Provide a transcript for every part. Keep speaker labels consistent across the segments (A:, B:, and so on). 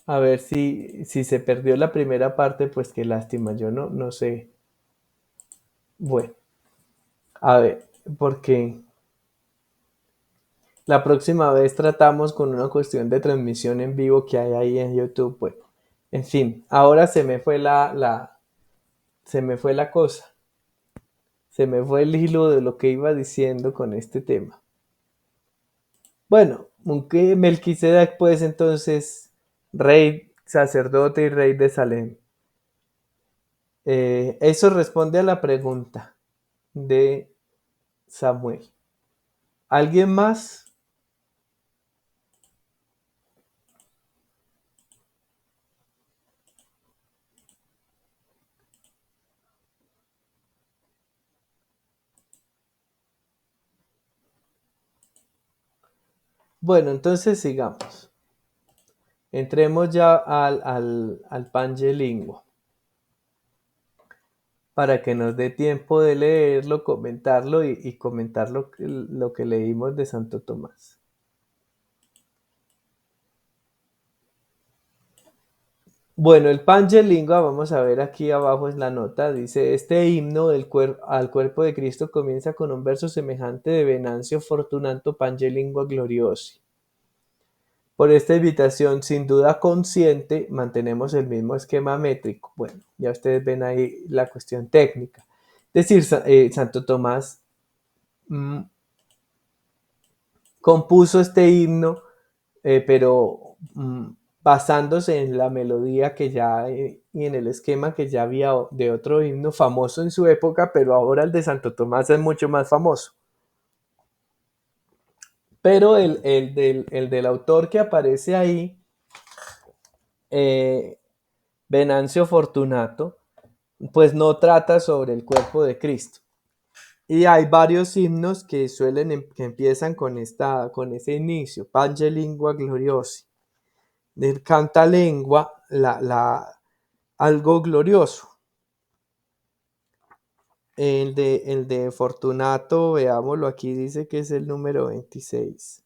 A: A ver si se perdió la primera parte, pues qué lástima, yo no sé. Bueno, a ver, porque la próxima vez tratamos con una cuestión de transmisión en vivo que hay ahí en YouTube. Bueno, en fin, ahora se me fue la cosa, se me fue el hilo de lo que iba diciendo con este tema. Bueno, aunque Melquisedec, pues entonces, rey, sacerdote y rey de Salem. Eso responde a la pregunta de Samuel. ¿Alguien más? Bueno, entonces sigamos. Entremos ya al Pangelingua para que nos dé tiempo de leerlo, comentarlo y comentar lo que leímos de Santo Tomás. Bueno, el Pangelingua, vamos a ver aquí abajo es la nota, dice, este himno al cuerpo de Cristo comienza con un verso semejante de Venancio Fortunato Pangelingua Gloriosi. Por esta invitación, sin duda consciente, mantenemos el mismo esquema métrico. Bueno, ya ustedes ven ahí la cuestión técnica. Es decir, Santo Tomás mm, compuso este himno, pero basándose en la melodía que ya y en el esquema que ya había de otro himno famoso en su época, pero ahora el de Santo Tomás es mucho más famoso. Pero el del autor que aparece ahí, eh, Venancio Fortunato, pues no trata sobre el cuerpo de Cristo. Y hay varios himnos que que empiezan con ese inicio, Pange Lingua Gloriosi, del canta lengua, algo glorioso. El de Fortunato, veámoslo aquí, dice que es el número 26.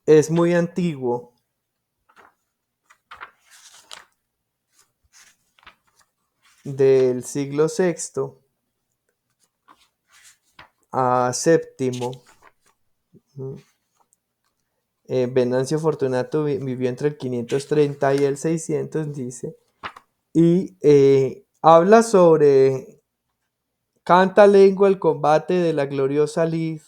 A: Es muy antiguo, del siglo sexto a séptimo. Venancio Fortunato vivió entre el 530 y el 600, dice, y habla sobre canta lengua el combate de la gloriosa lid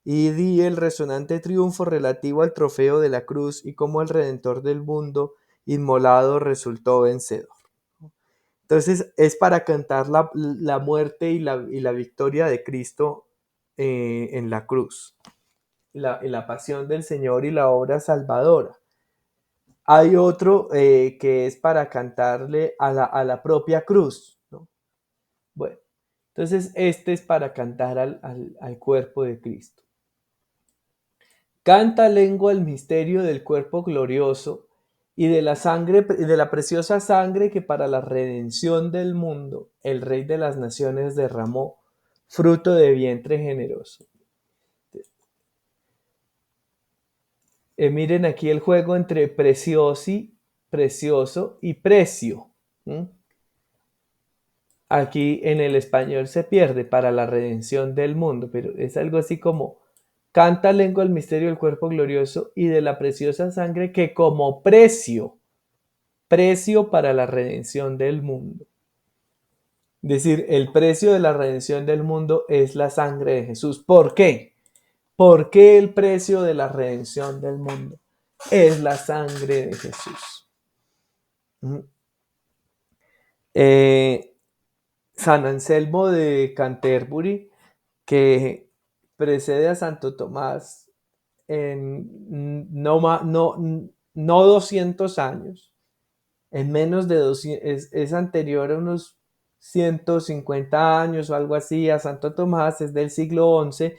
A: y di el resonante triunfo relativo al trofeo de la cruz y cómo el Redentor del mundo inmolado resultó vencedor. Entonces es para cantar la muerte y la victoria de Cristo en la cruz, la pasión del Señor y la obra salvadora. Hay otro que es para cantarle a la propia cruz, ¿no? Bueno, entonces este es para cantar al cuerpo de Cristo. Canta lengua el misterio del cuerpo glorioso y de la sangre, de la preciosa sangre que para la redención del mundo el Rey de las Naciones derramó, fruto de vientre generoso. Miren aquí el juego entre precioso y precio. ¿Mm? Aquí en el español se pierde para la redención del mundo, pero es algo así como canta lengua el misterio del cuerpo glorioso y de la preciosa sangre que como precio para la redención del mundo. Es decir, el precio de la redención del mundo es la sangre de Jesús. ¿Por qué? ¿Por qué el precio de la redención del mundo es la sangre de Jesús? ¿Mm? Eh, San Anselmo de Canterbury, que precede a Santo Tomás en no 200 años, en menos de 200, es anterior a unos 150 años o algo así a Santo Tomás, es del siglo XI,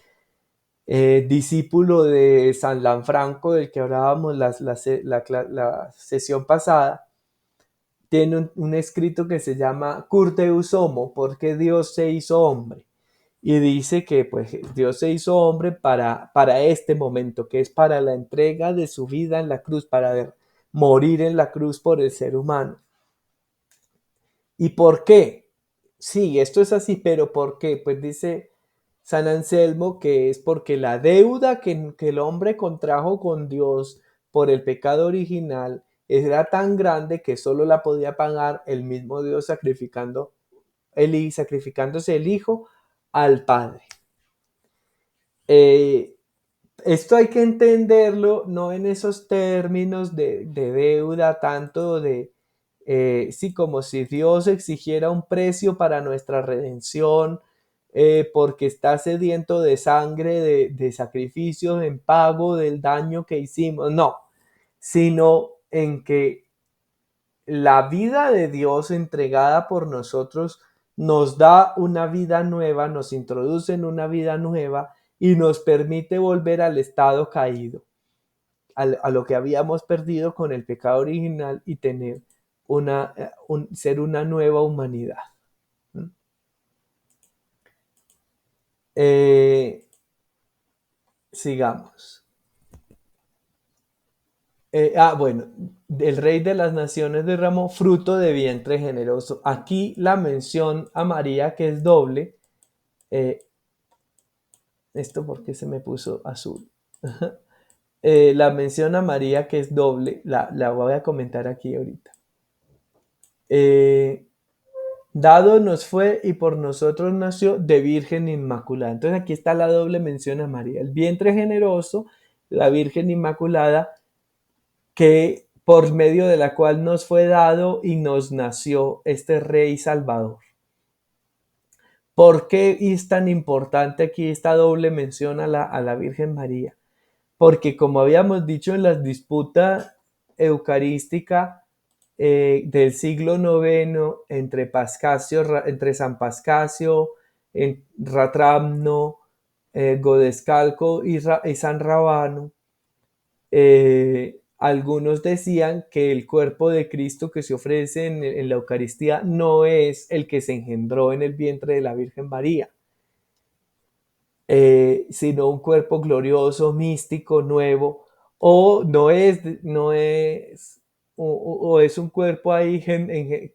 A: discípulo de San Lanfranco, del que hablábamos la sesión pasada. Tiene un escrito que se llama Cur Deus Homo, porque Dios se hizo hombre. y dice que pues Dios se hizo hombre para este momento, que es para la entrega de su vida en la cruz, para morir en la cruz por el ser humano. ¿Y por qué? Sí, esto es así, pero ¿por qué? Pues dice San Anselmo que es porque la deuda que el hombre contrajo con Dios por el pecado original era tan grande que solo la podía pagar el mismo Dios sacrificándose el Hijo al Padre. Eh, Esto hay que entenderlo no en esos términos de deuda, tanto sí, como si Dios exigiera un precio para nuestra redención, porque está sediento de sangre, de sacrificios en pago del daño que hicimos. No, sino en que la vida de Dios entregada por nosotros nos da una vida nueva, nos introduce en una vida nueva y nos permite volver al estado caído, a lo que habíamos perdido con el pecado original y tener ser una nueva humanidad. Eh, Sigamos. Bueno, el rey de las naciones derramó fruto de vientre generoso. Aquí la mención a María, que es doble. Esto porque se me puso azul. La mención a María, que es doble, la voy a comentar aquí ahorita. Dado nos fue y por nosotros nació de Virgen Inmaculada. Entonces aquí está la doble mención a María. El vientre generoso, la Virgen Inmaculada, que por medio de la cual nos fue dado y nos nació este Rey Salvador. ¿Por qué es tan importante aquí esta doble mención a la Virgen María? Porque como habíamos dicho en la disputa eucarística del siglo IX entre San Pascasio, Ratramno, Godescalco y San Rabano, algunos decían que el cuerpo de Cristo que se ofrece en la Eucaristía no es el que se engendró en el vientre de la Virgen María, sino un cuerpo glorioso, místico, nuevo, o o es un cuerpo ahí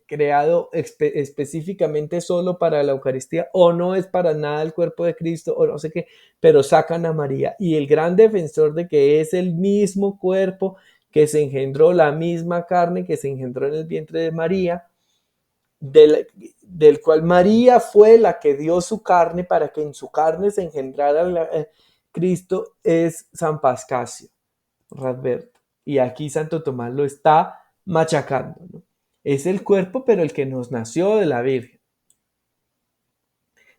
A: creado específicamente solo para la Eucaristía, o no es para nada el cuerpo de Cristo, o no sé qué, pero sacan a María. Y el gran defensor de que es el mismo cuerpo que se engendró, la misma carne que se engendró en el vientre de María, del cual María fue la que dio su carne para que en su carne se engendrara Cristo, es San Pascasio Radberto. Y aquí Santo Tomás lo está machacando, ¿no? Es el cuerpo, pero el que nos nació de la Virgen.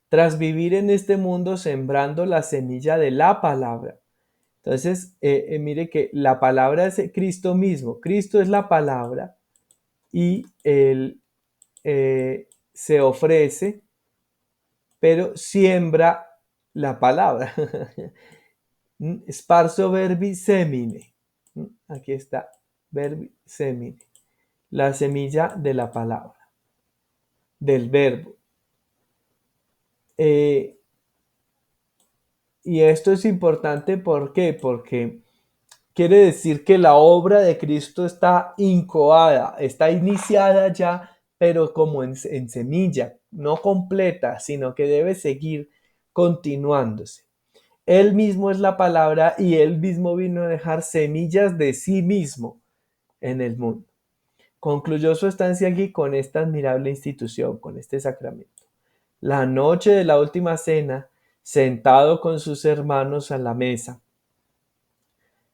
A: Tras vivir en este mundo sembrando la semilla de la palabra. Entonces, mire que la palabra es Cristo mismo. Cristo es la palabra y él se ofrece, pero siembra la palabra. Sparso verbi semine. Aquí está, verbi semine. La semilla de la palabra, del verbo. Y esto es importante, ¿por qué? Porque quiere decir que la obra de Cristo está incoada, está iniciada ya, pero como en semilla, no completa, sino que debe seguir continuándose. Él mismo es la palabra y él mismo vino a dejar semillas de sí mismo en el mundo. Concluyó su estancia aquí con esta admirable institución, con este sacramento. La noche de la última cena, sentado con sus hermanos a la mesa,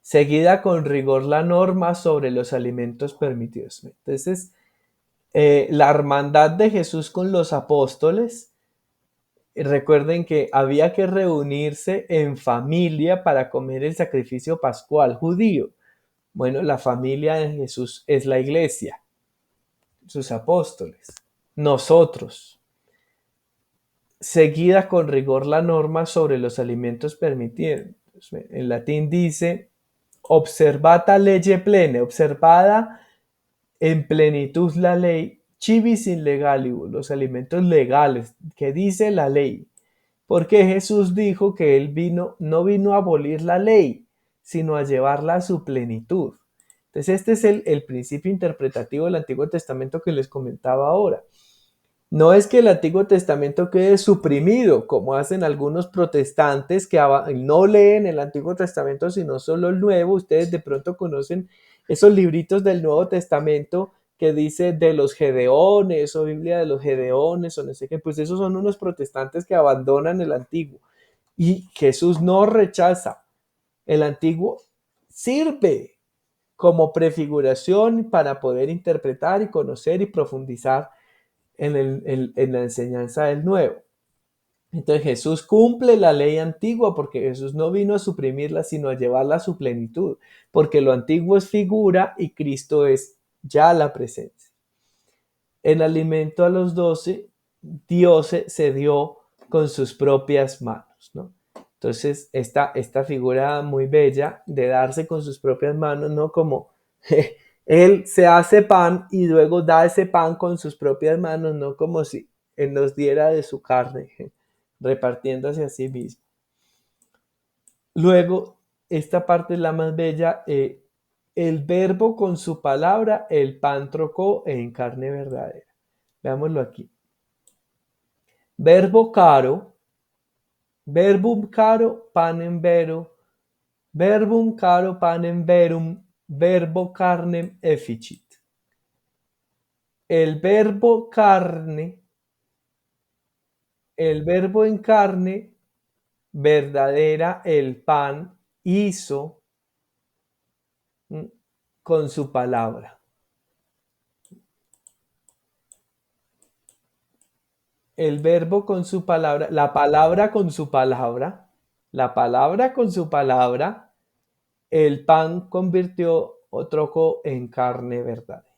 A: seguida con rigor la norma sobre los alimentos permitidos. Entonces, la hermandad de Jesús con los apóstoles, recuerden que había que reunirse en familia para comer el sacrificio pascual judío. Bueno, la familia de Jesús es la iglesia, sus apóstoles, nosotros. Seguida con rigor la norma sobre los alimentos permitidos. En latín dice, observata lege plene, observada en plenitud la ley, civis in legalibus, los alimentos legales, que dice la ley. porque Jesús dijo que él no vino a abolir la ley, sino a llevarla a su plenitud. Entonces este es el principio interpretativo del Antiguo Testamento que les comentaba ahora. No es que el Antiguo Testamento quede suprimido, como hacen algunos protestantes que no leen el Antiguo Testamento, sino solo el Nuevo. Ustedes de pronto conocen esos libritos del Nuevo Testamento que dice de los Gedeones o Biblia de los Gedeones o no sé qué. Pues esos son unos protestantes que abandonan el Antiguo. Y Jesús no rechaza. El Antiguo sirve como prefiguración para poder interpretar y conocer y profundizar en la enseñanza del nuevo. Entonces Jesús cumple la ley antigua porque Jesús no vino a suprimirla, sino a llevarla a su plenitud, porque lo antiguo es figura y Cristo es ya la presencia. El alimento a los 12, Dios se dio con sus propias manos, ¿no? Entonces, esta figura muy bella de darse con sus propias manos, ¿no? Como Él se hace pan y luego da ese pan con sus propias manos, no como si Él nos diera de su carne, repartiéndose a sí mismo. Luego, esta parte es la más bella. El verbo con su palabra, el pan trocó en carne verdadera. Veámoslo aquí. Verbo caro, verbum caro, panem vero, verbum caro, panem verum, verbo carnem efficit. El verbo carne, el verbo en carne, verdadera, el pan, hizo con su palabra. El verbo con su palabra, la palabra con su palabra, la palabra con su palabra, el pan convirtió o trocó en carne verdadera.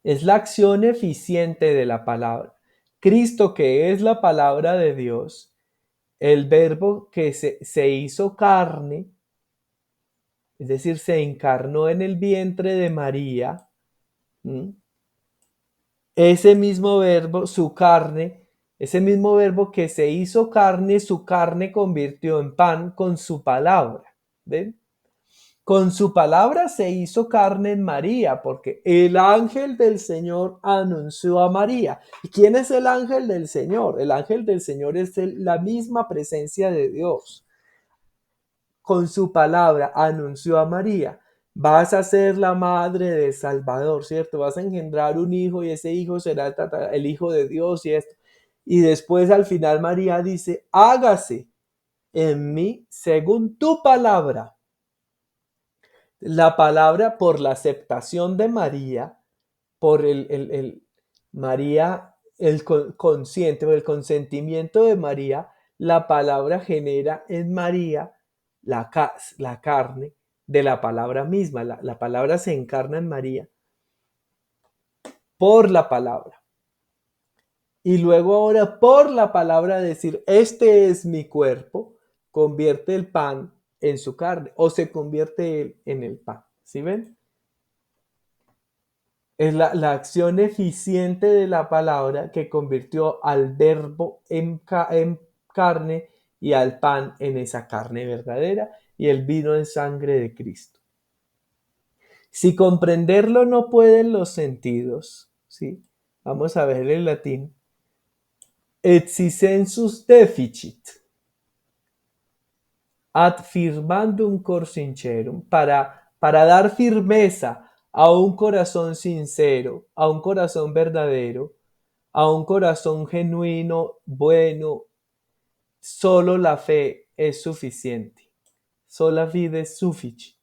A: Es la acción eficiente de la palabra. Cristo, que es la palabra de Dios, el verbo que se hizo carne, es decir, se encarnó en el vientre de María. Ese mismo verbo, su carne, ese mismo verbo que se hizo carne, su carne convirtió en pan con su palabra. ¿Ven? Con su palabra se hizo carne en María, porque el ángel del Señor anunció a María. ¿Y quién es el ángel del Señor? El ángel del Señor es la misma presencia de Dios. Con su palabra anunció a María: vas a ser la madre del Salvador, ¿cierto? Vas a engendrar un hijo y ese hijo será el hijo de Dios y esto. Y después al final María dice: hágase en mí según tu palabra. La palabra, por la aceptación de María, por María, el consciente o el consentimiento de María, la palabra genera en María la carne de la palabra misma. La palabra se encarna en María por la palabra. Y luego ahora por la palabra decir: este es mi cuerpo, convierte el pan en su carne o se convierte en el pan. ¿Sí ven? Es la acción eficiente de la palabra que convirtió al verbo en carne y al pan en esa carne verdadera y el vino en sangre de Cristo. Si comprenderlo no pueden los sentidos, ¿sí? Vamos a ver el latín. Et si sensus deficit ad firmandum cor sincerum, para dar firmeza a un corazón sincero, a un corazón verdadero, a un corazón genuino, bueno, solo la fe es suficiente. Sola fide sufficit.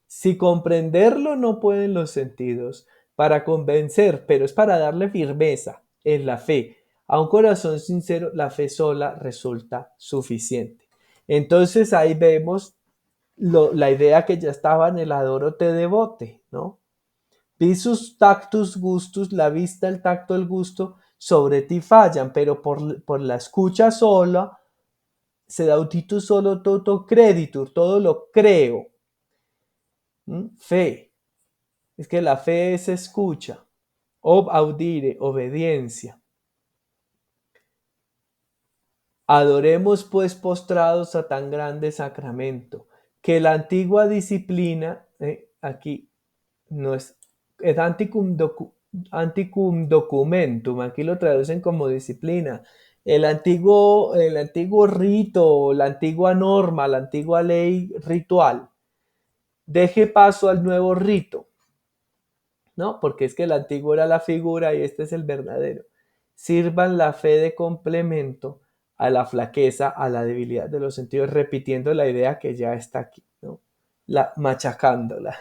A: Si comprenderlo no pueden los sentidos, para convencer, pero es para darle firmeza en la fe. A un corazón sincero, la fe sola resulta suficiente. Entonces ahí vemos la idea que ya estaba en el adoro te devote, ¿no? Visus tactus gustus, la vista, el tacto, el gusto, sobre ti fallan, pero por la escucha sola, se da utitus solo toto creditur, todo lo creo. Fe, es que la fe es escucha, ob audire, obediencia. Adoremos pues postrados a tan grande sacramento, que la antigua disciplina, aquí no es anticum documentum, aquí lo traducen como disciplina. El antiguo rito, la antigua norma, la antigua ley ritual, deje paso al nuevo rito, ¿no? Porque es que el antiguo era la figura y este es el verdadero. Sirvan la fe de complemento a la flaqueza, a la debilidad de los sentidos, repitiendo la idea que ya está aquí, ¿no? Machacándola.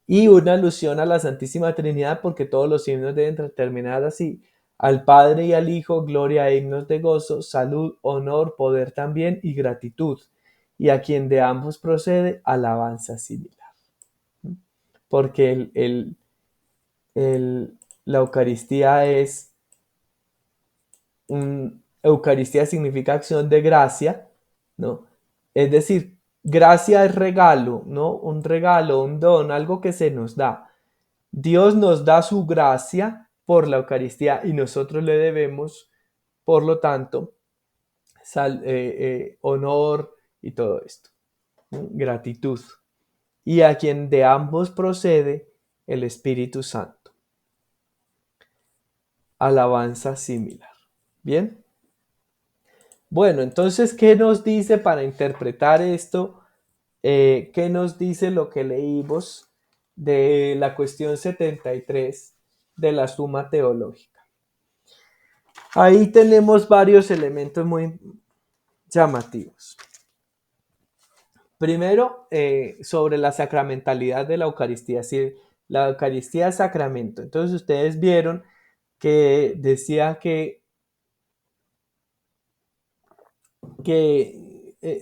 A: Y una alusión a la Santísima Trinidad, porque todos los himnos deben terminar así. Al Padre y al Hijo, gloria e himnos de gozo, salud, honor, poder también y gratitud. Y a quien de ambos procede, alabanza similar. Porque la Eucaristía Eucaristía significa acción de gracia, ¿no? Es decir, gracia es regalo, ¿no? Un regalo, un don, algo que se nos da. Dios nos da su gracia por la Eucaristía y nosotros le debemos, por lo tanto, honor y todo esto, ¿no? Gratitud. Y a quien de ambos procede el Espíritu Santo. Alabanza similar. ¿Bien? Bueno, entonces, ¿qué nos dice para interpretar esto? ¿Qué nos dice lo que leímos de la cuestión 73 de la Suma Teológica? Ahí tenemos varios elementos muy llamativos. Primero, sobre la sacramentalidad de la Eucaristía, es decir, la Eucaristía es sacramento. Entonces ustedes vieron que decía que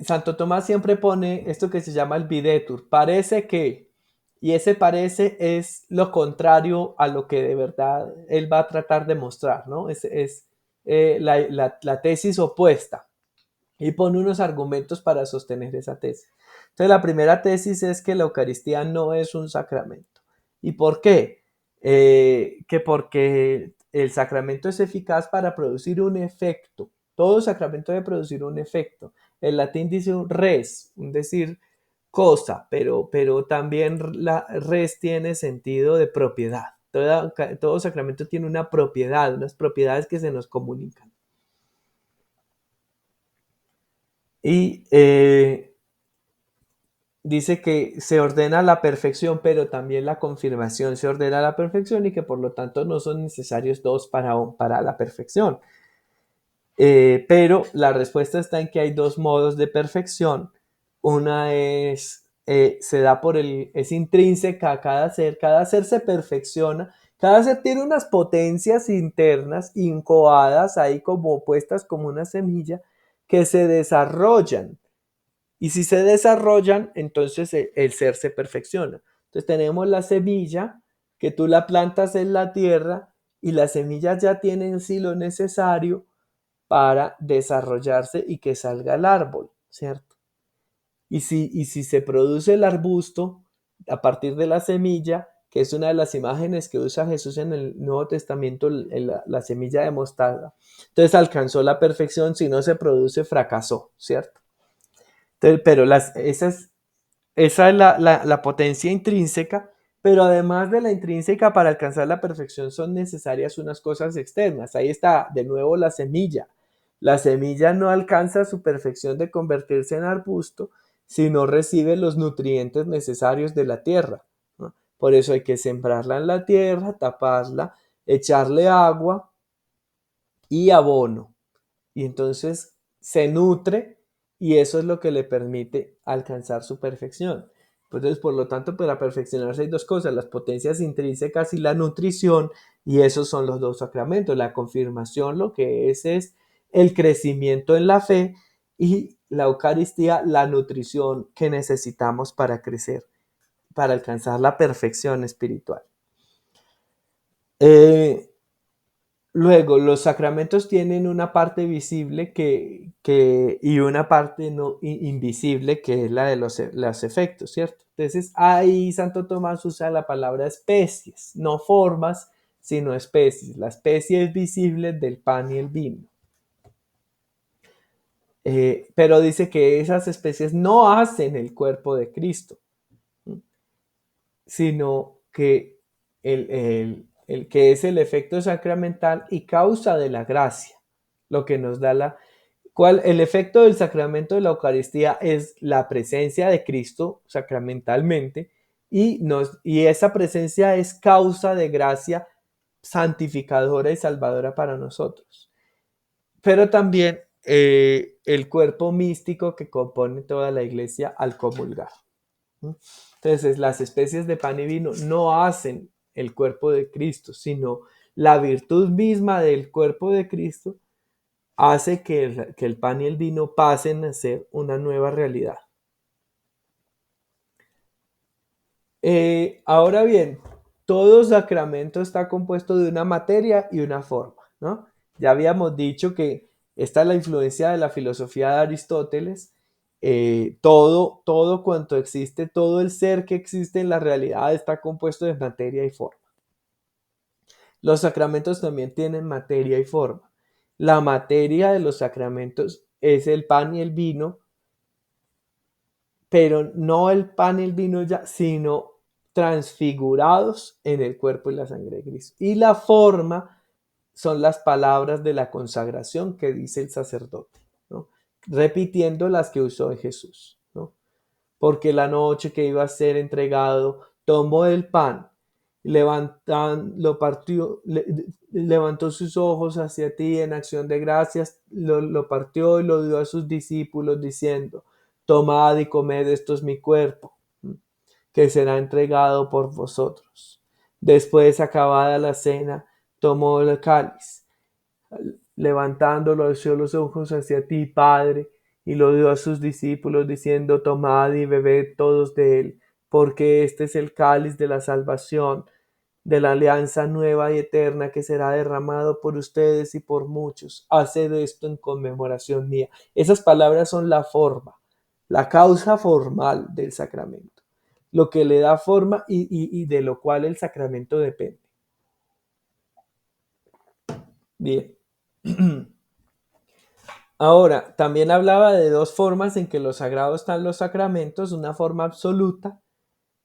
A: Santo Tomás siempre pone esto que se llama el videtur, parece que, y ese parece es lo contrario a lo que de verdad él va a tratar de mostrar, ¿no? Es la tesis opuesta y pone unos argumentos para sostener esa tesis. Entonces la primera tesis es que la Eucaristía no es un sacramento. ¿Y por qué? Que porque el sacramento es eficaz para producir un efecto. Todo sacramento debe producir un efecto. El latín dice res, un decir cosa, pero también la res tiene sentido de propiedad. Todo sacramento tiene una propiedad, unas propiedades que se nos comunican. Y dice que se ordena la perfección, pero también la confirmación se ordena a la perfección y que por lo tanto no son necesarios dos para la perfección. Pero la respuesta está en que hay dos modos de perfección. Una se da es intrínseca a cada ser se perfecciona, cada ser tiene unas potencias internas incoadas ahí como puestas como una semilla que se desarrollan. Y si se desarrollan, entonces el ser se perfecciona. Entonces tenemos la semilla, que tú la plantas en la tierra y las semillas ya tienen en sí lo necesario para desarrollarse y que salga el árbol, ¿cierto? Y si se produce el arbusto a partir de la semilla, que es una de las imágenes que usa Jesús en el Nuevo Testamento, la semilla de mostaza, entonces alcanzó la perfección, si no se produce, fracasó, ¿cierto? Entonces, pero esa es la potencia intrínseca, pero además de la intrínseca, para alcanzar la perfección son necesarias unas cosas externas. Ahí está de nuevo la semilla. La semilla no alcanza su perfección de convertirse en arbusto si no recibe los nutrientes necesarios de la tierra, ¿no? Por eso hay que sembrarla en la tierra, taparla, echarle agua y abono. Y entonces se nutre y eso es lo que le permite alcanzar su perfección. Entonces, por lo tanto, para perfeccionarse hay dos cosas, las potencias intrínsecas y la nutrición, y esos son los dos sacramentos. La confirmación lo que es el crecimiento en la fe y la Eucaristía, la nutrición que necesitamos para crecer, para alcanzar la perfección espiritual. Luego, los sacramentos tienen una parte visible y una parte no, invisible, que es la de los efectos, ¿cierto? Entonces, ahí Santo Tomás usa la palabra especies, no formas, sino especies. La especie es visible del pan y el vino. pero dice que esas especies no hacen el cuerpo de Cristo, sino que el que es el efecto sacramental y causa de la gracia, lo que nos da el efecto del sacramento de la Eucaristía es la presencia de Cristo sacramentalmente y esa presencia es causa de gracia santificadora y salvadora para nosotros. Pero también el cuerpo místico que compone toda la iglesia al comulgar. Entonces, las especies de pan y vino no hacen el cuerpo de Cristo, sino la virtud misma del cuerpo de Cristo hace que el pan y el vino pasen a ser una nueva realidad. Ahora bien, todo sacramento está compuesto de una materia y una forma, ¿no? Ya habíamos dicho que esta es la influencia de la filosofía de Aristóteles. Todo cuanto existe, todo el ser que existe en la realidad está compuesto de materia y forma. Los sacramentos también tienen materia y forma. La materia de los sacramentos es el pan y el vino, pero no el pan y el vino ya, sino transfigurados en el cuerpo y la sangre de Cristo. Y la forma son las palabras de la consagración que dice el sacerdote, ¿no? Repitiendo las que usó Jesús, ¿no? Porque la noche que iba a ser entregado, tomó el pan, lo partió, levantó sus ojos hacia ti en acción de gracias, lo partió y lo dio a sus discípulos diciendo, tomad y comed, esto es mi cuerpo, que será entregado por vosotros. Después, acabada la cena, tomó el cáliz, levantándolo, alzó los ojos hacia ti, Padre, y lo dio a sus discípulos, diciendo, tomad y bebed todos de él, porque este es el cáliz de la salvación, de la alianza nueva y eterna que será derramado por ustedes y por muchos. Haced esto en conmemoración mía. Esas palabras son la forma, la causa formal del sacramento, lo que le da forma y de lo cual el sacramento depende. Bien. Ahora, también hablaba de dos formas en que los sagrados están los sacramentos, una forma absoluta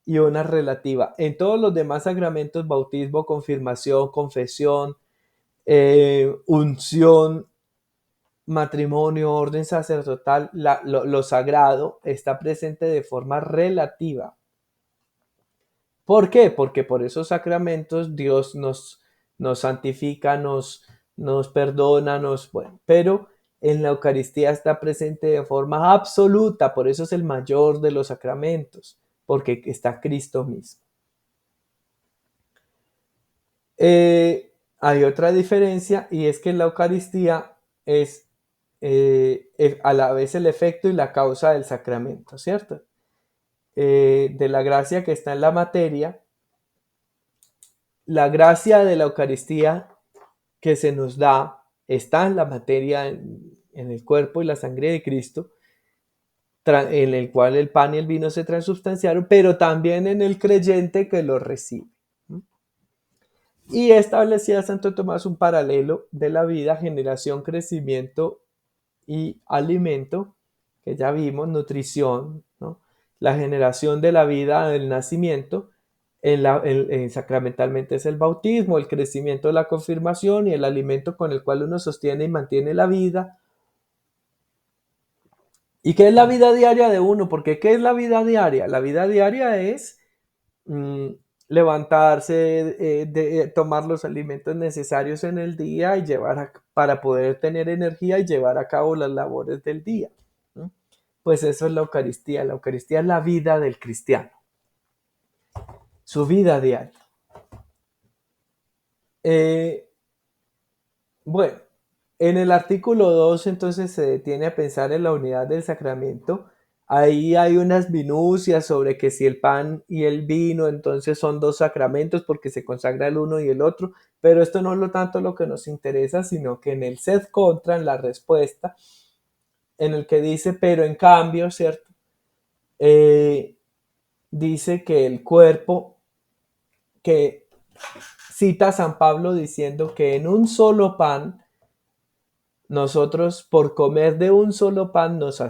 A: y una relativa. En todos los demás sacramentos, bautismo, confirmación, confesión, unción, matrimonio, orden sacerdotal, lo sagrado está presente de forma relativa. ¿Por qué? Porque por esos sacramentos Dios nos santifica, nos perdona, bueno, pero en la Eucaristía está presente de forma absoluta, por eso es el mayor de los sacramentos, porque está Cristo mismo. Hay otra diferencia y es que la Eucaristía es a la vez el efecto y la causa del sacramento, ¿cierto? De la gracia que está en la materia, la gracia de la Eucaristía que se nos da está en la materia, en el cuerpo y la sangre de Cristo, en el cual el pan y el vino se transubstanciaron, pero también en el creyente que lo recibe. Y establecía Santo Tomás un paralelo de la vida, generación, crecimiento y alimento, que ya vimos, nutrición, ¿no? La generación de la vida del nacimiento, sacramentalmente es el bautismo, el crecimiento de la confirmación y el alimento con el cual uno sostiene y mantiene la vida. ¿Y qué es la vida diaria de uno? Porque ¿qué es la vida diaria? La vida diaria es levantarse, tomar los alimentos necesarios en el día y para poder tener energía y llevar a cabo las labores del día. ¿No? Pues eso es la Eucaristía. La Eucaristía es la vida del cristiano, su vida diaria. Bueno, en el artículo 2 entonces se detiene a pensar en la unidad del sacramento. Ahí hay unas minucias sobre que si el pan y el vino entonces son dos sacramentos porque se consagra el uno y el otro, pero esto no es tanto lo que nos interesa, sino que en el sed contra, en la respuesta, en el que dice, pero en cambio, ¿cierto? Dice que el cuerpo, que cita a San Pablo diciendo que en un solo pan nosotros por comer de un solo pan nos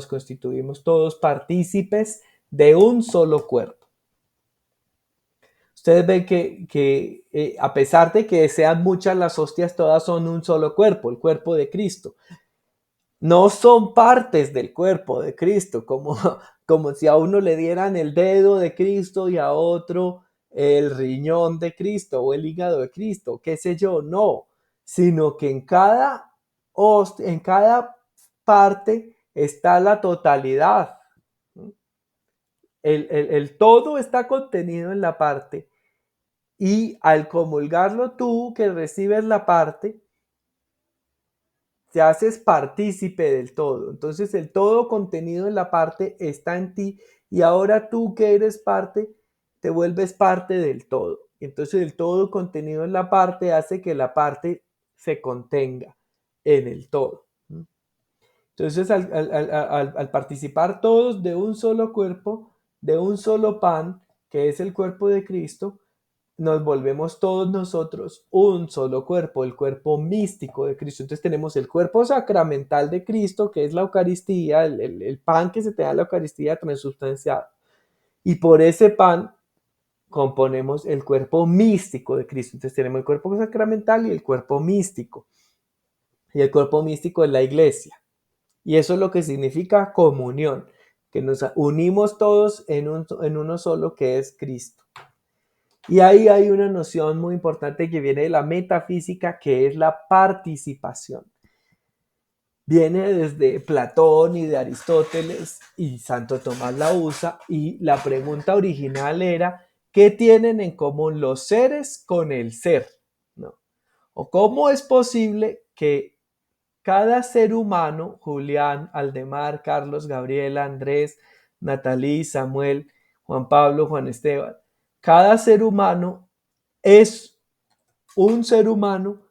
A: constituimos todos partícipes de un solo cuerpo. Ustedes ven que a pesar de que sean muchas las hostias, todas son un solo cuerpo, el cuerpo de Cristo. No son partes del cuerpo de Cristo, como si a uno le dieran el dedo de Cristo y a otro el riñón de Cristo o el hígado de Cristo, qué sé yo, no, sino que en cada parte está la totalidad. El todo está contenido en la parte y al comulgarlo tú que recibes la parte, te haces partícipe del todo. Entonces el todo contenido en la parte está en ti y ahora tú que eres parte, te vuelves parte del todo. Entonces el todo contenido en la parte hace que la parte se contenga en el todo. Entonces al participar todos de un solo cuerpo, de un solo pan, que es el cuerpo de Cristo, nos volvemos todos nosotros un solo cuerpo, el cuerpo místico de Cristo. Entonces tenemos el cuerpo sacramental de Cristo, que es la Eucaristía, el pan que se te da en la Eucaristía transubstanciado. Y por ese pan componemos el cuerpo místico de Cristo. Entonces tenemos el cuerpo sacramental y el cuerpo místico. Y el cuerpo místico es la iglesia. Y eso es lo que significa comunión, que nos unimos todos en uno solo que es Cristo. Y ahí hay una noción muy importante que viene de la metafísica, que es la participación. Viene desde Platón y de Aristóteles, y Santo Tomás la usa, y la pregunta original era, ¿qué tienen en común los seres con el ser? ¿No? ¿O cómo es posible que cada ser humano, Julián, Aldemar, Carlos, Gabriela, Andrés, Natalí, Samuel, Juan Pablo, Juan Esteban, cada ser humano es un ser humano,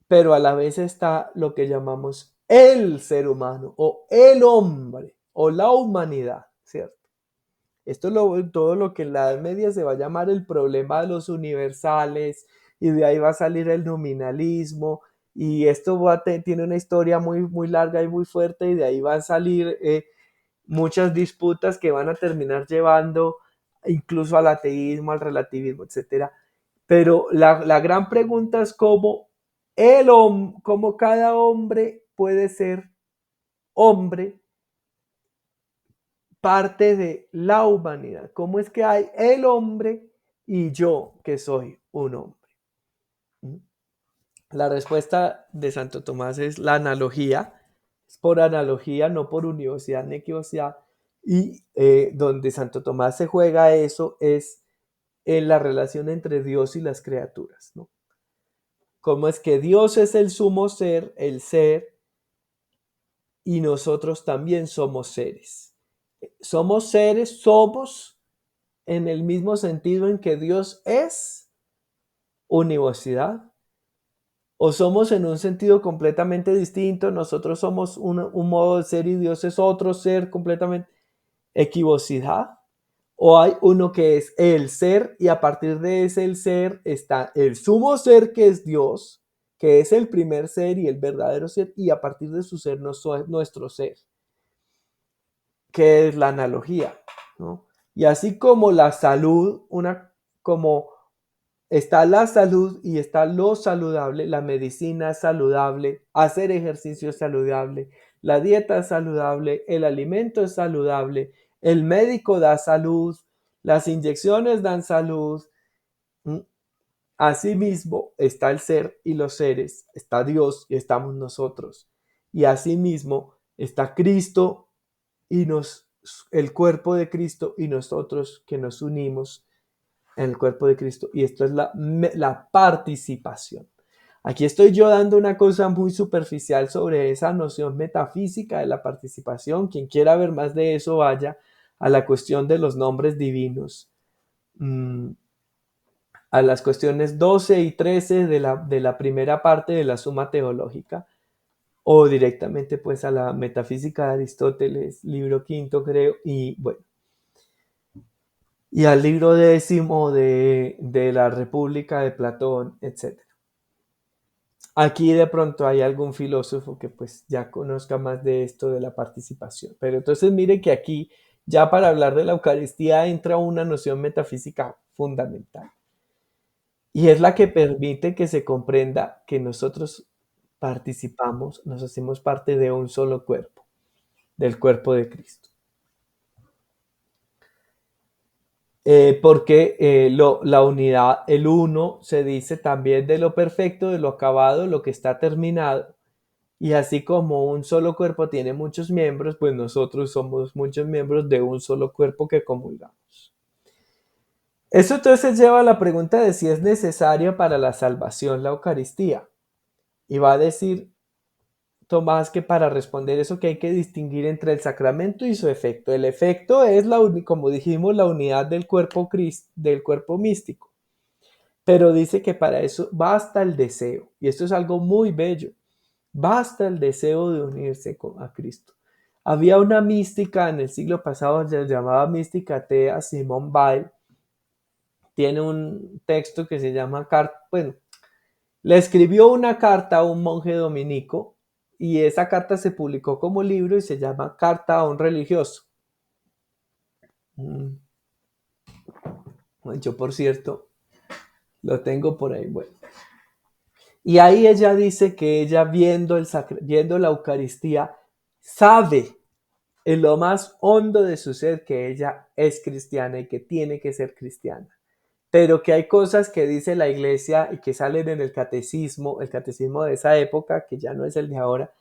A: pero a la vez está lo que llamamos el ser humano o el hombre o la humanidad, ¿cierto? Esto es todo lo que en la Edad Media se va a llamar el problema de los universales y de ahí va a salir el nominalismo y esto tiene una historia muy, muy larga y muy fuerte y de ahí van a salir muchas disputas que van a terminar llevando incluso al ateísmo, al relativismo, etcétera. Pero la gran pregunta es cómo cada hombre puede ser hombre, parte de la humanidad. ¿Cómo es que hay el hombre y yo que soy un hombre? La respuesta de Santo Tomás es la analogía. Es por analogía, no por universidad ni equivocidad. Y donde Santo Tomás se juega eso es en la relación entre Dios y las criaturas, ¿no? Cómo es que Dios es el sumo ser, el ser, y nosotros también somos seres. Somos seres, somos en el mismo sentido en que Dios es univocidad, o somos en un sentido completamente distinto, nosotros somos un modo de ser y Dios es otro ser completamente equivocidad, o hay uno que es el ser y a partir de ese el ser está el sumo ser que es Dios, que es el primer ser y el verdadero ser, y a partir de su ser nuestro ser, que es la analogía, ¿no? Y así como la salud, como está la salud y está lo saludable, la medicina es saludable, hacer ejercicio es saludable, la dieta es saludable, el alimento es saludable, el médico da salud, las inyecciones dan salud. Asimismo está el ser y los seres, está Dios y estamos nosotros. Y asimismo está Cristo y el cuerpo de Cristo y nosotros que nos unimos en el cuerpo de Cristo. Y esto es la participación. Aquí estoy yo dando una cosa muy superficial sobre esa noción metafísica de la participación. Quien quiera ver más de eso, vaya a la cuestión de los nombres divinos, a las cuestiones 12 y 13 de la primera parte de la Suma Teológica, o directamente pues a la Metafísica de Aristóteles, libro quinto creo, y bueno, y al libro décimo de la República de Platón, etc. Aquí de pronto hay algún filósofo que pues ya conozca más de esto de la participación. Pero entonces mire que aquí ya para hablar de la Eucaristía entra una noción metafísica fundamental. Y es la que permite que se comprenda que nosotros participamos, nos hacemos parte de un solo cuerpo, del cuerpo de Cristo. Porque la unidad, el uno, se dice también de lo perfecto, de lo acabado, lo que está terminado. Y así como un solo cuerpo tiene muchos miembros, pues nosotros somos muchos miembros de un solo cuerpo que comulgamos. Eso entonces lleva a la pregunta de si es necesaria para la salvación la Eucaristía. Y va a decir Tomás que para responder eso que hay que distinguir entre el sacramento y su efecto. El efecto es, como dijimos, la unidad del cuerpo místico. Pero dice que para eso basta el deseo. Y esto es algo muy bello. Basta el deseo de unirse a Cristo. Había una mística en el siglo pasado, se llamaba mística atea, Simone Weil. Tiene un texto que se llama, bueno, le escribió una carta a un monje dominico y esa carta se publicó como libro y se llama Carta a un religioso. Yo, por cierto, lo tengo por ahí. Bueno. Y ahí ella dice que ella viendo la Eucaristía sabe en lo más hondo de su ser que ella es cristiana y que tiene que ser cristiana. Pero que hay cosas que dice la iglesia y que salen en el catecismo de esa época, que ya no es el de ahora,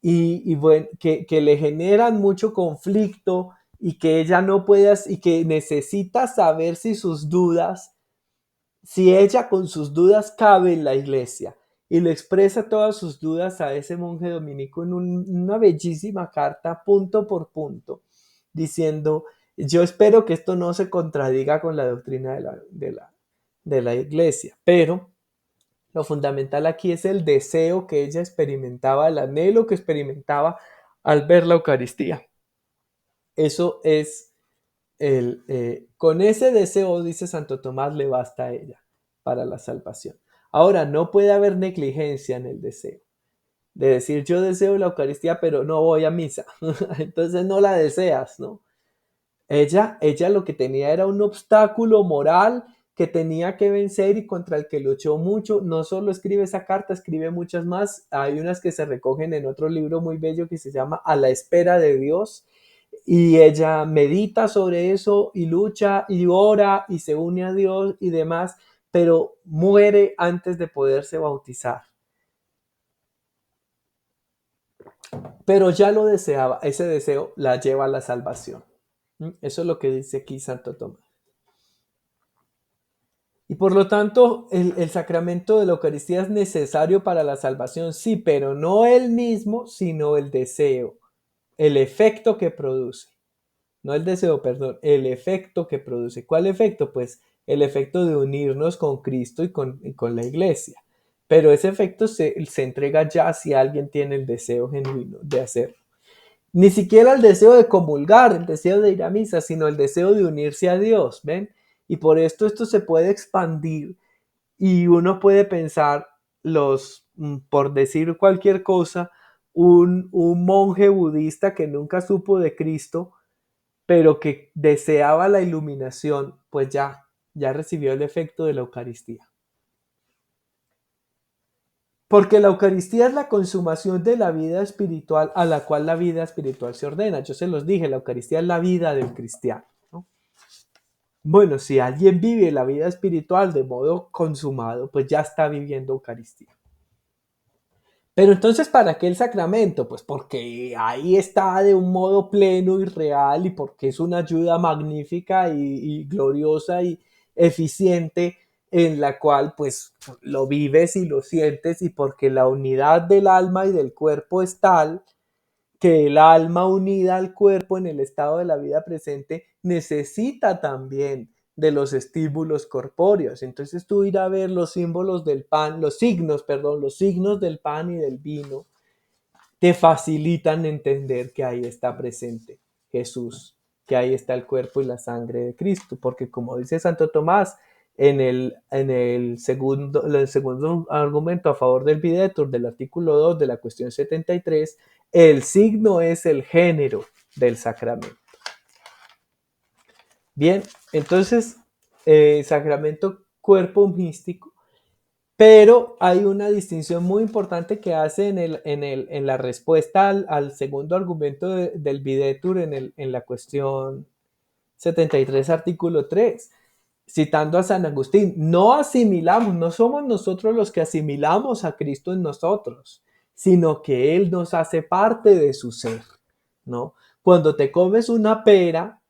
A: y bueno, que le generan mucho conflicto y que ella no puede, y que necesita saber si ella con sus dudas cabe en la iglesia. Y le expresa todas sus dudas a ese monje dominico en una bellísima carta, punto por punto, diciendo, yo espero que esto no se contradiga con la doctrina de la iglesia, pero lo fundamental aquí es el deseo que ella experimentaba, el anhelo que experimentaba al ver la Eucaristía. Eso es con ese deseo, dice Santo Tomás, le basta a ella para la salvación. Ahora, no puede haber negligencia en el deseo. De decir, yo deseo la Eucaristía, pero no voy a misa. Entonces no la deseas, ¿no? Ella lo que tenía era un obstáculo moral que tenía que vencer y contra el que luchó mucho. No solo escribe esa carta, escribe muchas más. Hay unas que se recogen en otro libro muy bello que se llama A la espera de Dios. Y ella medita sobre eso y lucha y ora y se une a Dios y demás, pero muere antes de poderse bautizar. Pero ya lo deseaba, ese deseo la lleva a la salvación. Eso es lo que dice aquí Santo Tomás. Y por lo tanto, el sacramento de la Eucaristía es necesario para la salvación, sí, pero no el mismo, sino el deseo, el efecto que produce. No el deseo, perdón, el efecto que produce. ¿Cuál efecto? Pues el efecto de unirnos con Cristo y con la iglesia. Pero ese efecto se entrega ya si alguien tiene el deseo genuino de hacerlo. Ni siquiera el deseo de comulgar, el deseo de ir a misa, sino el deseo de unirse a Dios, ¿ven? Y por esto se puede expandir y uno puede pensar por decir cualquier cosa, un monje budista que nunca supo de Cristo, pero que deseaba la iluminación, pues ya recibió el efecto de la Eucaristía. Porque la Eucaristía es la consumación de la vida espiritual a la cual la vida espiritual se ordena. Yo se los dije, la Eucaristía es la vida del cristiano, ¿no? Bueno, si alguien vive la vida espiritual de modo consumado, pues ya está viviendo Eucaristía. Pero entonces, ¿para qué el sacramento? Pues porque ahí está de un modo pleno y real y porque es una ayuda magnífica y gloriosa y eficiente en la cual pues lo vives y lo sientes y porque la unidad del alma y del cuerpo es tal que el alma unida al cuerpo en el estado de la vida presente necesita también de los estímulos corpóreos. Entonces tú ir a ver los símbolos del pan, los signos del pan y del vino, te facilitan entender que ahí está presente Jesús, que ahí está el cuerpo y la sangre de Cristo, porque como dice Santo Tomás, el segundo argumento a favor del videtur del artículo 2 de la cuestión 73, el signo es el género del sacramento. Bien, entonces, sacramento, cuerpo místico, pero hay una distinción muy importante que hace en la respuesta al segundo argumento del videtur en la cuestión 73, artículo 3, citando a San Agustín: no asimilamos, no somos nosotros los que asimilamos a Cristo en nosotros, sino que Él nos hace parte de su ser, ¿no? Cuando te comes una pera,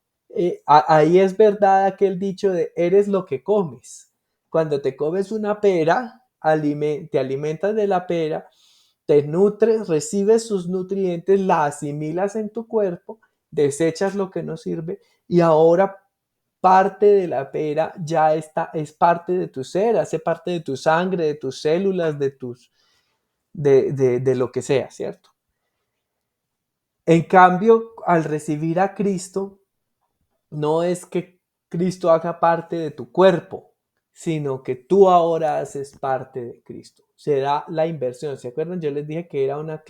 A: ahí es verdad aquel dicho de eres lo que comes. Cuando te comes una pera, te alimentas de la pera, te nutres, recibes sus nutrientes, la asimilas en tu cuerpo, desechas lo que no sirve y ahora parte de la pera ya está, es parte de tu ser, hace parte de tu sangre, de tus células, de lo que sea, ¿cierto? En cambio, al recibir a Cristo, no es que Cristo haga parte de tu cuerpo, sino que tú ahora haces parte de Cristo. Será la inversión. ¿Se acuerdan? Yo les dije que era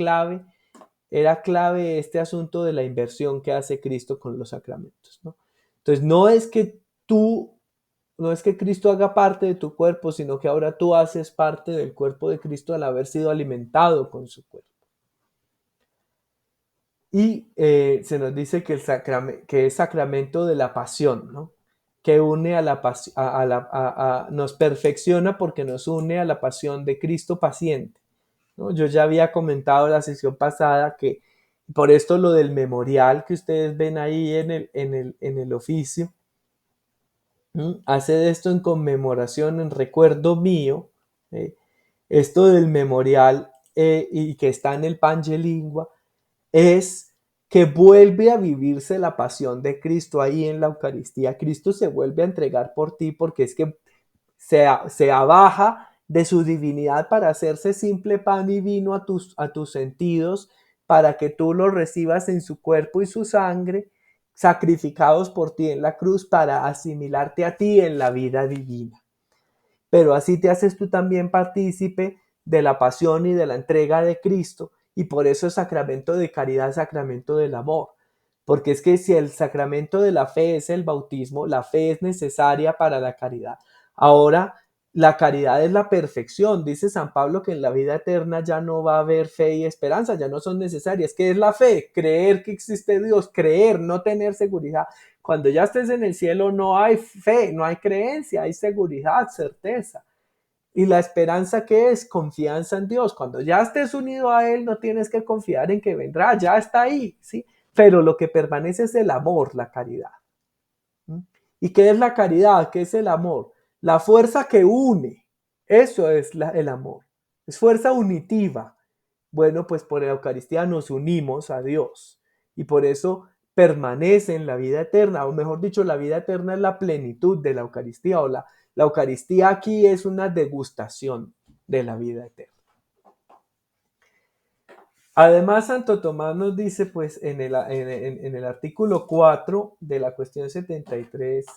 A: clave este asunto de la inversión que hace Cristo con los sacramentos, ¿no? Entonces, no es que Cristo haga parte de tu cuerpo, sino que ahora tú haces parte del cuerpo de Cristo al haber sido alimentado con su cuerpo. Y se nos dice que, que es sacramento de la pasión, ¿no? Que une a la pasión, nos perfecciona porque nos une a la pasión de Cristo paciente, ¿no? Yo ya había comentado la sesión pasada que por esto lo del memorial que ustedes ven ahí en el oficio, hace de esto en conmemoración, en recuerdo mío, ¿eh? Esto del memorial y que está en el Pange Lingua es que vuelve a vivirse la pasión de Cristo ahí en la Eucaristía. Cristo se vuelve a entregar por ti porque es que se abaja de su divinidad para hacerse simple pan y vino a tus sentidos, para que tú lo recibas en su cuerpo y su sangre, sacrificados por ti en la cruz para asimilarte a ti en la vida divina. Pero así te haces tú también partícipe de la pasión y de la entrega de Cristo, y por eso es sacramento de caridad, sacramento del amor. Porque es que si el sacramento de la fe es el bautismo, la fe es necesaria para la caridad. Ahora, la caridad es la perfección. Dice San Pablo que en la vida eterna ya no va a haber fe y esperanza, ya no son necesarias. ¿Qué es la fe? Creer que existe Dios, creer, no tener seguridad. Cuando ya estés en el cielo no hay fe, no hay creencia, hay seguridad, certeza. Y la esperanza, ¿qué es? Confianza en Dios. Cuando ya estés unido a Él, no tienes que confiar en que vendrá, ya está ahí, ¿sí? Pero lo que permanece es el amor, la caridad. ¿Y qué es la caridad? ¿Qué es el amor? La fuerza que une. Eso es el amor. Es fuerza unitiva. Bueno, pues por la Eucaristía nos unimos a Dios y por eso permanece en la vida eterna, o mejor dicho, la vida eterna es la plenitud de la Eucaristía, o la Eucaristía aquí es una degustación de la vida eterna. Además, Santo Tomás nos dice, pues, en el artículo 4 de la cuestión 73,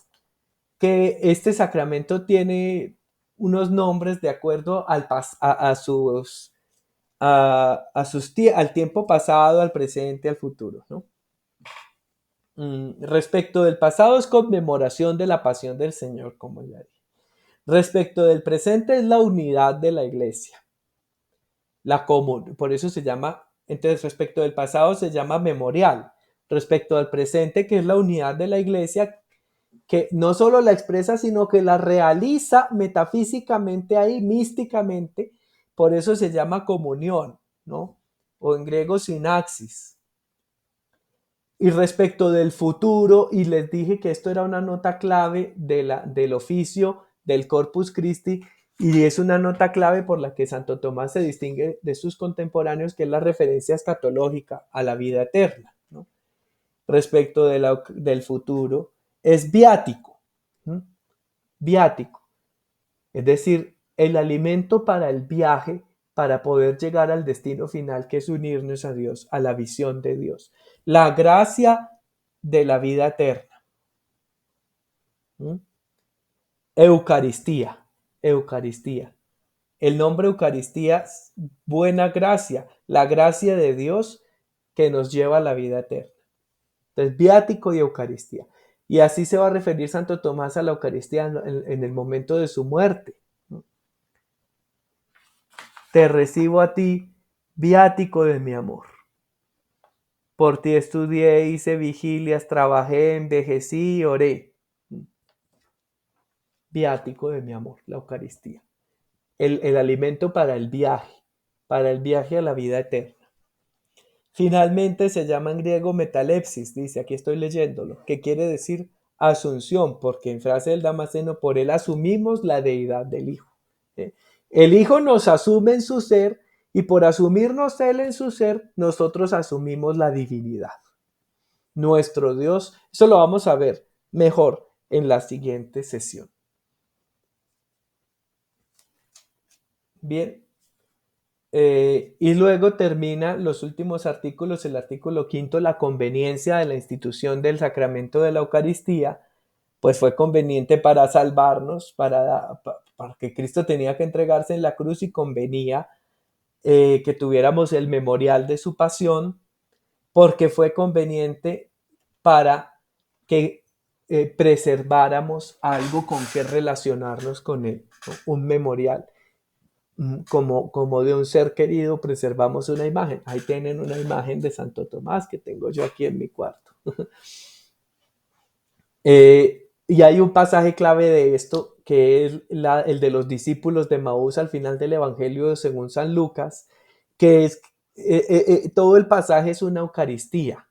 A: que este sacramento tiene unos nombres de acuerdo al tiempo pasado, al presente, al futuro, ¿no? Respecto del pasado es conmemoración de la pasión del Señor, como ya dije. Respecto del presente es la unidad de la iglesia. Por eso se llama, entonces respecto del pasado se llama memorial. Respecto al presente, que es la unidad de la iglesia, que no solo la expresa, sino que la realiza metafísicamente ahí, místicamente, por eso se llama comunión, ¿no? O en griego sinaxis. Y respecto del futuro, y les dije que esto era una nota clave del oficio del Corpus Christi, y es una nota clave por la que Santo Tomás se distingue de sus contemporáneos, que es la referencia escatológica a la vida eterna, ¿no? Respecto del futuro, es viático, ¿no? Viático, es decir, el alimento para el viaje, para poder llegar al destino final, que es unirnos a Dios, a la visión de Dios. La gracia de la vida eterna. Eucaristía, Eucaristía. El nombre Eucaristía, buena gracia, la gracia de Dios que nos lleva a la vida eterna. Entonces, viático y Eucaristía. Y así se va a referir Santo Tomás a la Eucaristía en el momento de su muerte. Te recibo a ti, viático de mi amor. Por ti estudié, hice vigilias, trabajé, envejecí y oré. Viático de mi amor, la Eucaristía. El alimento para el viaje a la vida eterna. Finalmente se llama en griego metalepsis, dice, aquí estoy leyéndolo, que quiere decir asunción, porque en frase del Damasceno, por él asumimos la deidad del Hijo. ¿Sí? El Hijo nos asume en su ser y por asumirnos él en su ser, nosotros asumimos la divinidad. Nuestro Dios, eso lo vamos a ver mejor en la siguiente sesión. Bien. Y luego termina los últimos artículos, el artículo 5, la conveniencia de la institución del sacramento de la Eucaristía, pues fue conveniente para salvarnos, para que Cristo tenía que entregarse en la cruz y convenía que tuviéramos el memorial de su pasión, porque fue conveniente para que preserváramos algo con que relacionarnos con él, un memorial. Como de un ser querido, preservamos una imagen. Ahí tienen una imagen de Santo Tomás que tengo yo aquí en mi cuarto. Y hay un pasaje clave de esto, que es el de los discípulos de Maús al final del Evangelio según San Lucas, que es, todo el pasaje es una Eucaristía.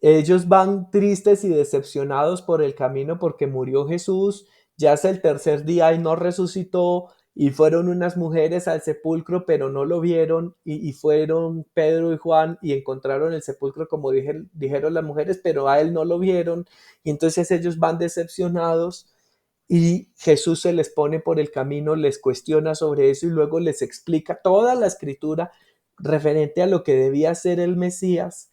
A: Ellos van tristes y decepcionados por el camino porque murió Jesús, ya es el tercer día y no resucitó, y fueron unas mujeres al sepulcro, pero no lo vieron, y fueron Pedro y Juan y encontraron el sepulcro como dijeron las mujeres, pero a él no lo vieron, y entonces ellos van decepcionados, y Jesús se les pone por el camino, les cuestiona sobre eso y luego les explica toda la escritura referente a lo que debía ser el Mesías.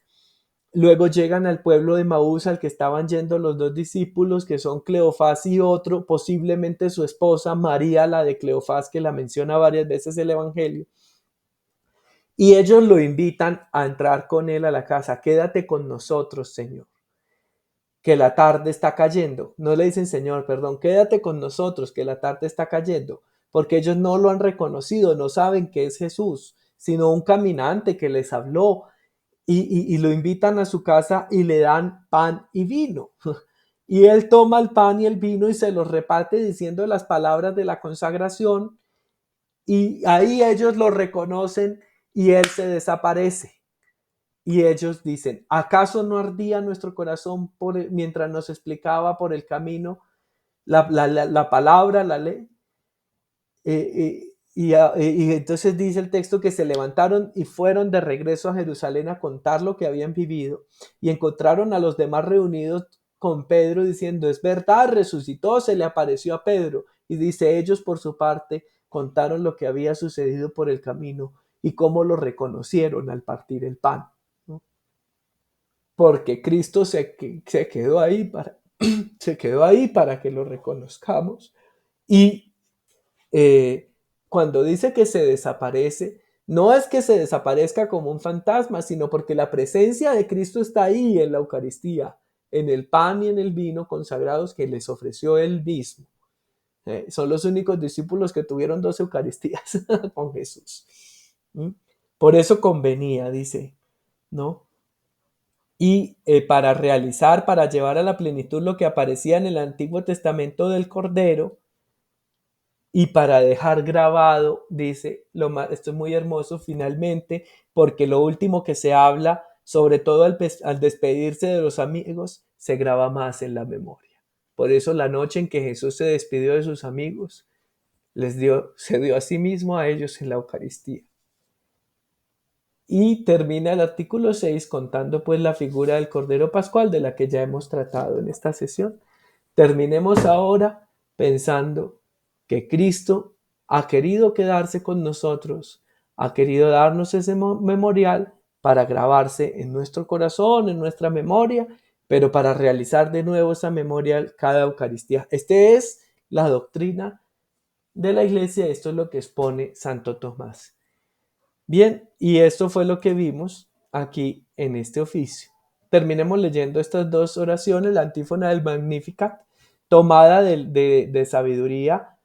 A: Luego llegan al pueblo de Maús al que estaban yendo los dos discípulos, que son Cleofás y otro, posiblemente su esposa María, la de Cleofás, que la menciona varias veces el Evangelio. Y ellos lo invitan a entrar con él a la casa. Quédate con nosotros, Señor, que la tarde está cayendo. No le dicen Señor, perdón, quédate con nosotros, que la tarde está cayendo, porque ellos no lo han reconocido, no saben que es Jesús, sino un caminante que les habló. Y lo invitan a su casa y le dan pan y vino. Y él toma el pan y el vino y se los reparte diciendo las palabras de la consagración. Y ahí ellos lo reconocen y él se desaparece. Y ellos dicen, ¿acaso no ardía nuestro corazón mientras nos explicaba por el camino la palabra, la ley? Y entonces dice el texto que se levantaron y fueron de regreso a Jerusalén a contar lo que habían vivido y encontraron a los demás reunidos con Pedro diciendo, es verdad, resucitó, se le apareció a Pedro. Y dice, ellos por su parte contaron lo que había sucedido por el camino y cómo lo reconocieron al partir el pan, ¿no? Porque Cristo se quedó ahí se quedó ahí para que lo reconozcamos. Y cuando dice que se desaparece, no es que se desaparezca como un fantasma, sino porque la presencia de Cristo está ahí en la Eucaristía, en el pan y en el vino consagrados que les ofreció él mismo. Son los únicos discípulos que tuvieron 2 Eucaristías con Jesús. Por eso convenía, dice, ¿no? Y para llevar a la plenitud lo que aparecía en el Antiguo Testamento del Cordero, y para dejar grabado, dice, esto es muy hermoso finalmente, porque lo último que se habla, sobre todo al despedirse de los amigos, se graba más en la memoria. Por eso la noche en que Jesús se despidió de sus amigos, se dio a sí mismo a ellos en la Eucaristía. Y termina el artículo 6 contando pues la figura del Cordero Pascual de la que ya hemos tratado en esta sesión. Terminemos ahora pensando que Cristo ha querido quedarse con nosotros, ha querido darnos ese memorial para grabarse en nuestro corazón, en nuestra memoria, pero para realizar de nuevo esa memoria cada Eucaristía. Este es la doctrina de la iglesia. Esto es lo que expone Santo Tomás. Bien, y esto fue lo que vimos aquí en este oficio. Terminemos leyendo estas dos oraciones, la antífona del Magnificat, tomada de sabiduría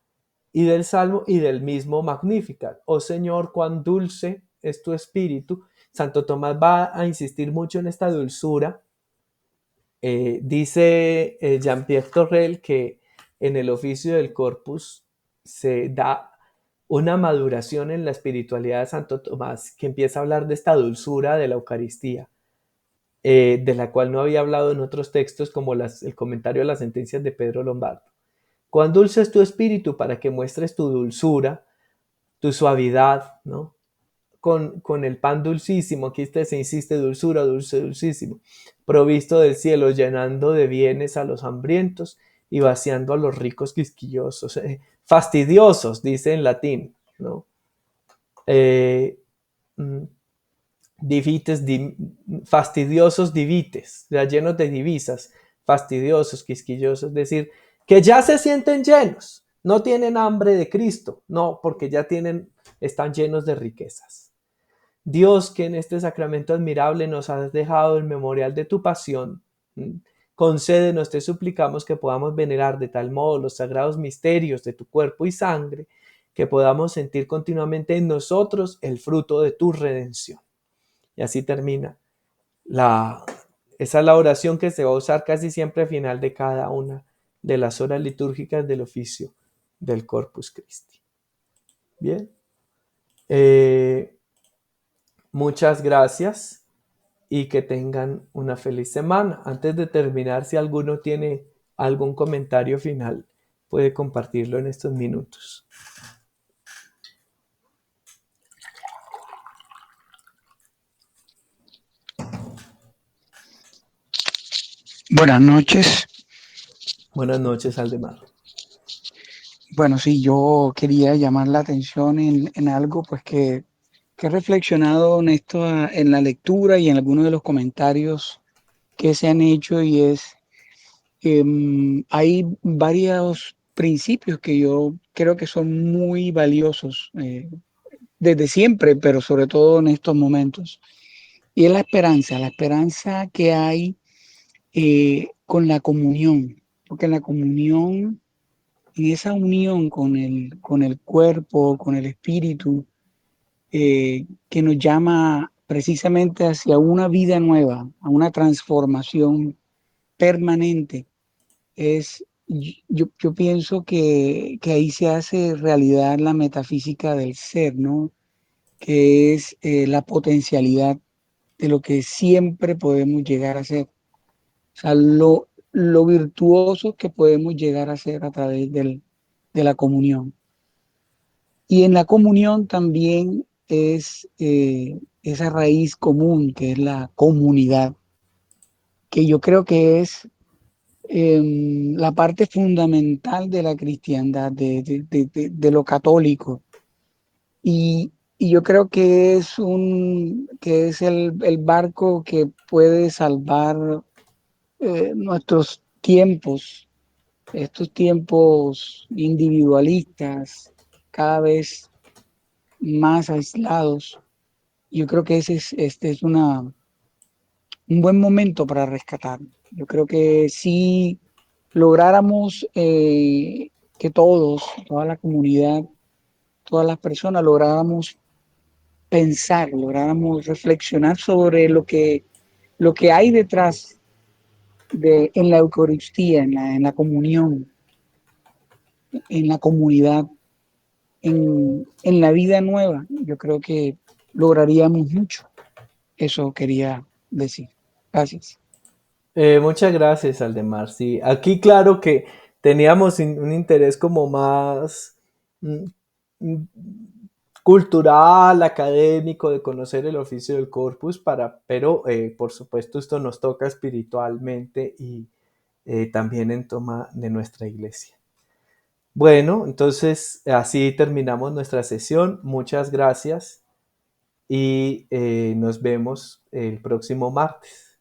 A: y del Salmo y del mismo Magnificat. Oh Señor, cuán dulce es tu espíritu. Santo Tomás va a insistir mucho en esta dulzura. Dice Jean-Pierre Torrel que en el oficio del Corpus se da una maduración en la espiritualidad de Santo Tomás, que empieza a hablar de esta dulzura de la Eucaristía, de la cual no había hablado en otros textos, como el comentario a las sentencias de Pedro Lombardo. Cuán dulce es tu espíritu para que muestres tu dulzura, tu suavidad, ¿no? Con el pan dulcísimo, aquí se insiste, dulzura, dulce, dulcísimo, provisto del cielo, llenando de bienes a los hambrientos y vaciando a los ricos quisquillosos, fastidiosos, dice en latín, ¿no? Eh, divites, fastidiosos divites, ya llenos de divisas, fastidiosos, quisquillosos, es decir, que ya se sienten llenos, no tienen hambre de Cristo, no, porque ya están llenos de riquezas. Dios, que en este sacramento admirable nos has dejado el memorial de tu pasión, concédenos, te suplicamos, que podamos venerar de tal modo los sagrados misterios de tu cuerpo y sangre, que podamos sentir continuamente en nosotros el fruto de tu redención. Y así termina esa es la oración que se va a usar casi siempre al final de cada una de las horas litúrgicas del oficio del Corpus Christi. Bien. Muchas gracias y que tengan una feliz semana. Antes de terminar, si alguno tiene algún comentario final, puede compartirlo en estos minutos.
B: Buenas noches.
A: Buenas noches, Aldemar.
B: Bueno, sí, yo quería llamar la atención en algo pues que he reflexionado en esto, en la lectura y en algunos de los comentarios que se han hecho, y es, hay varios principios que yo creo que son muy valiosos desde siempre, pero sobre todo en estos momentos. Y es la esperanza que hay con la comunión, porque en la comunión, en esa unión con el cuerpo, con el espíritu, que nos llama precisamente hacia una vida nueva, a una transformación permanente, yo pienso que ahí se hace realidad la metafísica del ser, ¿no? Que es la potencialidad de lo que siempre podemos llegar a ser. O sea, lo virtuoso que podemos llegar a ser a través de la comunión. Y en la comunión también es esa raíz común que es la comunidad, que yo creo que es la parte fundamental de la cristiandad, de lo católico. Y yo creo que que es el barco que puede salvar nuestros tiempos, estos tiempos individualistas, cada vez más aislados. Yo creo que este es un buen momento para rescatar. Yo creo que si lográramos que toda la comunidad, todas las personas lográramos pensar, lográramos reflexionar sobre lo que hay detrás en la Eucaristía, en la comunión, en la comunidad, en la vida nueva, yo creo que lograríamos mucho. Eso quería decir. Gracias.
A: Muchas gracias, Aldemar. Sí, aquí claro que teníamos un interés como más mm, mm, cultural, académico, de conocer el oficio del Corpus, pero por supuesto esto nos toca espiritualmente y también en toma de nuestra iglesia. Bueno, entonces así terminamos nuestra sesión. Muchas gracias y nos vemos el próximo martes.